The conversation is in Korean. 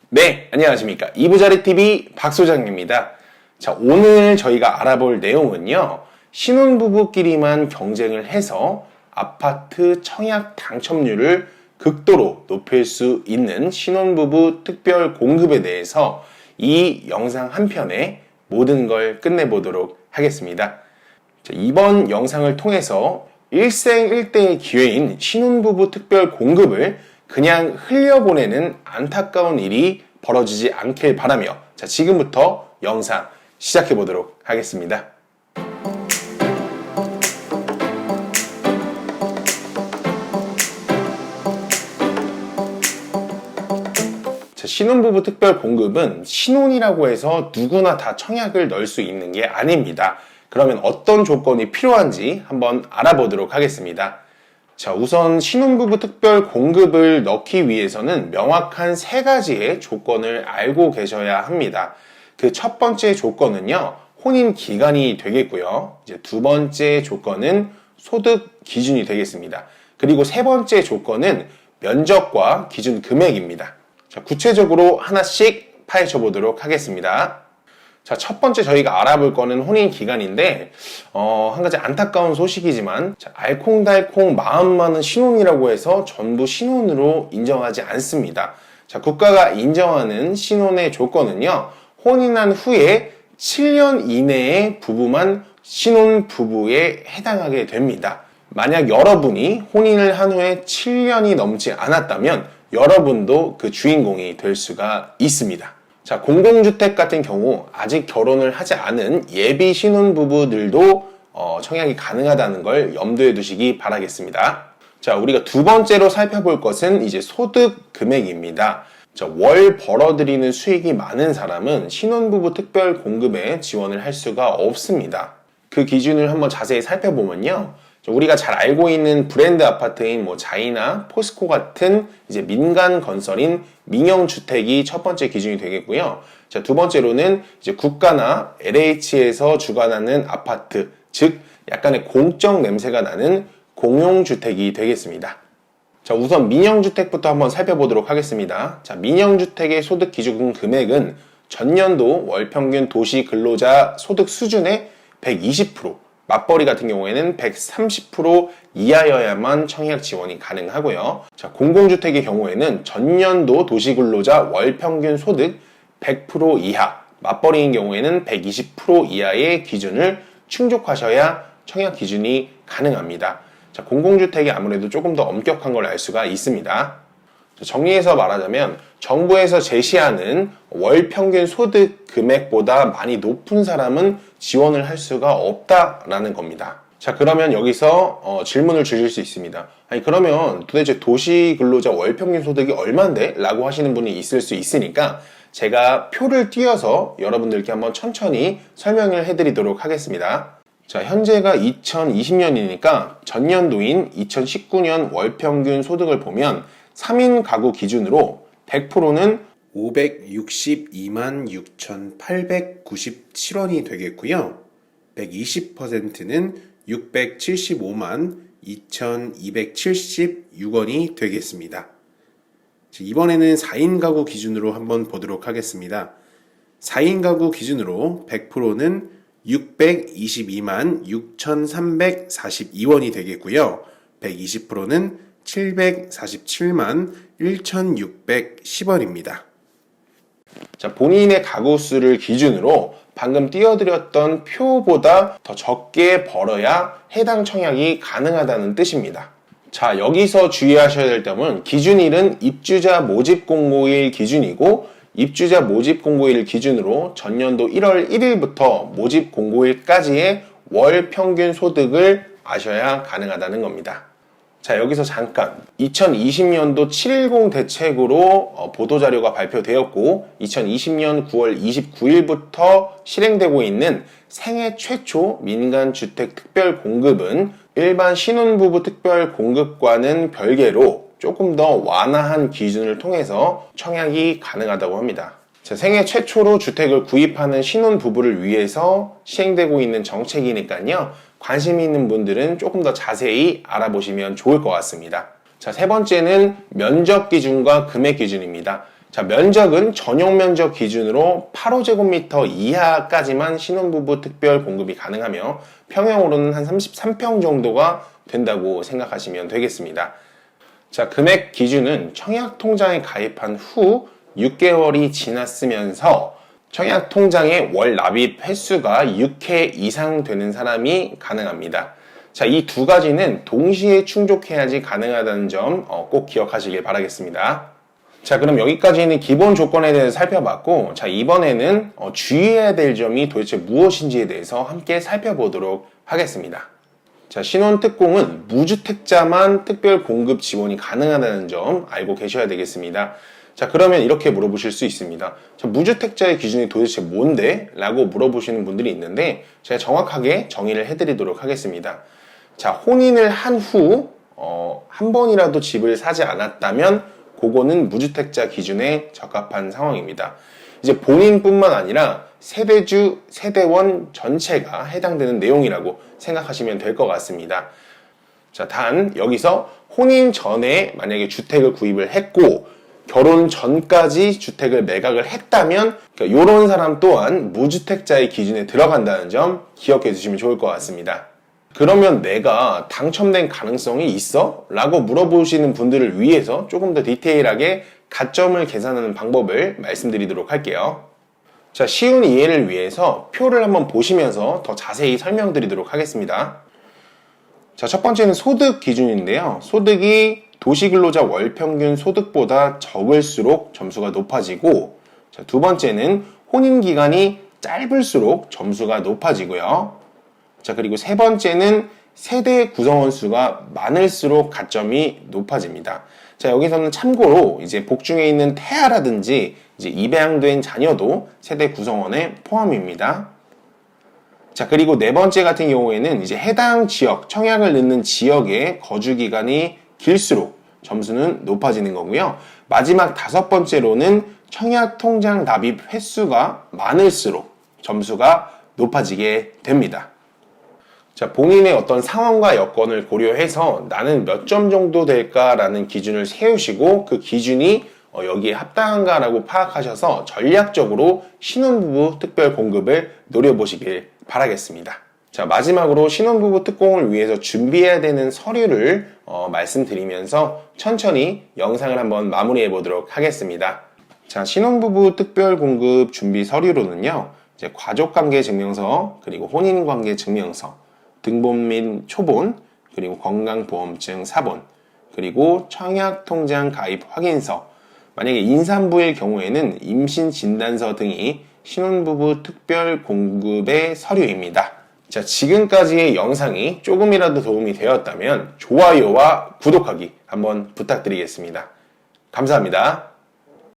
네, 안녕하십니까. 이부자리TV 박소장입니다. 자, 오늘 저희가 알아볼 내용은요, 신혼부부끼리만 경쟁을 해서 아파트 청약 당첨률을 극도로 높일 수 있는 신혼부부 특별 공급에 대해서 이 영상 한 편에 모든 걸 끝내보도록 하겠습니다. 자, 이번 영상을 통해서 일생일대의 기회인 신혼부부 특별 공급을 그냥 흘려보내는 안타까운 일이 벌어지지 않길 바라며, 자, 지금부터 영상 시작해 보도록 하겠습니다. 자, 신혼부부 특별 공급은 신혼이라고 해서 누구나 다 청약을 넣을 수 있는 게 아닙니다. 그러면 어떤 조건이 필요한지 한번 알아보도록 하겠습니다. 자, 우선 신혼부부 특별 공급을 넣기 위해서는 명확한 세 가지의 조건을 알고 계셔야 합니다. 그 첫 번째 조건은요, 혼인 기간이 되겠고요. 이제 두 번째 조건은 소득 기준이 되겠습니다. 그리고 세 번째 조건은 면적과 기준 금액입니다. 자, 구체적으로 하나씩 파헤쳐 보도록 하겠습니다. 자, 첫 번째 저희가 알아볼 거는 혼인 기간인데, 한 가지 안타까운 소식이지만, 자, 알콩달콩 마음 많은 신혼이라고 해서 전부 신혼으로 인정하지 않습니다. 자, 국가가 인정하는 신혼의 조건은요, 혼인한 후에 7년 이내의 부부만 신혼부부에 해당하게 됩니다. 만약 여러분이 혼인을 한 후에 7년이 넘지 않았다면, 여러분도 그 주인공이 될 수가 있습니다. 자, 공공주택 같은 경우 아직 결혼을 하지 않은 예비 신혼부부들도 청약이 가능하다는 걸 염두에 두시기 바라겠습니다. 자, 우리가 두 번째로 살펴볼 것은 이제 소득 금액입니다. 자, 월 벌어들이는 수익이 많은 사람은 신혼부부 특별 공급에 지원을 할 수가 없습니다. 그 기준을 한번 자세히 살펴보면요, 우리가 잘 알고 있는 브랜드 아파트인 자이나 포스코 같은 이제 민간 건설인 민영주택이 첫 번째 기준이 되겠고요. 자, 두 번째로는 이제 국가나 LH에서 주관하는 아파트, 즉 약간의 공적 냄새가 나는 공용주택이 되겠습니다. 자, 우선 민영주택부터 한번 살펴보도록 하겠습니다. 자, 민영주택의 소득 기준 금액은 전년도 월평균 도시 근로자 소득 수준의 120%, 맞벌이 같은 경우에는 130% 이하여야만 청약 지원이 가능하고요. 자, 공공주택의 경우에는 전년도 도시근로자 월평균 소득 100% 이하, 맞벌이인 경우에는 120% 이하의 기준을 충족하셔야 청약 기준이 가능합니다. 자, 공공주택이 아무래도 조금 더 엄격한 걸 알 수가 있습니다. 정리해서 말하자면 정부에서 제시하는 월평균 소득 금액보다 많이 높은 사람은 지원을 할 수가 없다라는 겁니다. 자, 그러면 여기서 질문을 주실 수 있습니다. 아니, 그러면 도대체 도시근로자 월평균 소득이 얼만데? 라고 하시는 분이 있을 수 있으니까 제가 표를 띄어서 여러분들께 한번 천천히 설명을 해드리도록 하겠습니다. 자, 현재가 2020년이니까 전년도인 2019년 월평균 소득을 보면 3인 가구 기준으로 100%는 562만 6,897원이 되겠고요. 120%는 675만 2,276원이 되겠습니다. 이번에는 4인 가구 기준으로 한번 보도록 하겠습니다. 4인 가구 기준으로 100%는 622만 6,342원이 되겠고요. 120%는 747만 1,610원입니다. 자, 본인의 가구 수를 기준으로 방금 띄워드렸던 표보다 더 적게 벌어야 해당 청약이 가능하다는 뜻입니다. 자, 여기서 주의하셔야 될 점은 기준일은 입주자 모집 공고일 기준이고, 입주자 모집 공고일 기준으로 전년도 1월 1일부터 모집 공고일까지의 월 평균 소득을 아셔야 가능하다는 겁니다. 자, 여기서 잠깐 2020년도 710 대책으로 보도자료가 발표되었고, 2020년 9월 29일부터 실행되고 있는 생애 최초 민간주택 특별 공급은 일반 신혼부부 특별 공급과는 별개로 조금 더 완화한 기준을 통해서 청약이 가능하다고 합니다. 자, 생애 최초로 주택을 구입하는 신혼부부를 위해서 시행되고 있는 정책이니까요, 관심 있는 분들은 조금 더 자세히 알아보시면 좋을 것 같습니다. 자, 세 번째는 면적 기준과 금액 기준입니다. 자, 면적은 전용 면적 기준으로 8호제곱미터 이하까지만 신혼부부 특별 공급이 가능하며 평형으로는 한 33평 정도가 된다고 생각하시면 되겠습니다. 자, 금액 기준은 청약통장에 가입한 후 6개월이 지났으면서 청약통장의 월 납입 횟수가 6회 이상 되는 사람이 가능합니다. 자, 이 두 가지는 동시에 충족해야지 가능하다는 점 꼭 기억하시길 바라겠습니다. 자, 그럼 여기까지는 기본 조건에 대해서 살펴봤고, 자, 이번에는 주의해야 될 점이 도대체 무엇인지에 대해서 함께 살펴보도록 하겠습니다. 자, 신혼특공은 무주택자만 특별 공급 지원이 가능하다는 점 알고 계셔야 되겠습니다. 자, 그러면 이렇게 물어보실 수 있습니다. 자, 무주택자의 기준이 도대체 뭔데? 라고 물어보시는 분들이 있는데 제가 정확하게 정의를 해드리도록 하겠습니다. 자, 혼인을 한 후 한 번이라도 집을 사지 않았다면 그거는 무주택자 기준에 적합한 상황입니다. 이제 본인뿐만 아니라 세대주, 세대원 전체가 해당되는 내용이라고 생각하시면 될 것 같습니다. 자, 단 여기서 혼인 전에 만약에 주택을 구입을 했고 결혼 전까지 주택을 매각을 했다면 이런 사람 또한 무주택자의 기준에 들어간다는 점 기억해 주시면 좋을 것 같습니다. 그러면 내가 당첨된 가능성이 있어? 라고 물어보시는 분들을 위해서 조금 더 디테일하게 가점을 계산하는 방법을 말씀드리도록 할게요. 자, 쉬운 이해를 위해서 표를 한번 보시면서 더 자세히 설명드리도록 하겠습니다. 자, 첫 번째는 소득 기준인데요. 소득이 도시근로자 월평균 소득보다 적을수록 점수가 높아지고, 자, 두 번째는 혼인기간이 짧을수록 점수가 높아지고요. 자, 그리고 세 번째는 세대 구성원 수가 많을수록 가점이 높아집니다. 자, 여기서는 참고로 이제 복중에 있는 태아라든지 이제 입양된 자녀도 세대 구성원에 포함입니다. 자, 그리고 네 번째 같은 경우에는 이제 해당 지역, 청약을 넣는 지역의 거주 기간이 길수록 점수는 높아지는 거고요. 마지막 다섯 번째로는 청약 통장 납입 횟수가 많을수록 점수가 높아지게 됩니다. 자, 본인의 어떤 상황과 여건을 고려해서 나는 몇 점 정도 될까라는 기준을 세우시고 그 기준이 여기에 합당한가라고 파악하셔서 전략적으로 신혼부부 특별 공급을 노려보시길 바라겠습니다. 자, 마지막으로 신혼부부 특공을 위해서 준비해야 되는 서류를 말씀드리면서 천천히 영상을 한번 마무리해 보도록 하겠습니다. 자, 신혼부부 특별 공급 준비 서류로는요, 이제 가족관계 증명서, 그리고 혼인관계 증명서, 등본 및 초본, 그리고 건강보험증 사본, 그리고 청약통장 가입 확인서, 만약에 임산부일 경우에는 임신진단서 등이 신혼부부 특별 공급의 서류입니다. 자, 지금까지의 영상이 조금이라도 도움이 되었다면 좋아요와 구독하기 한번 부탁드리겠습니다. 감사합니다.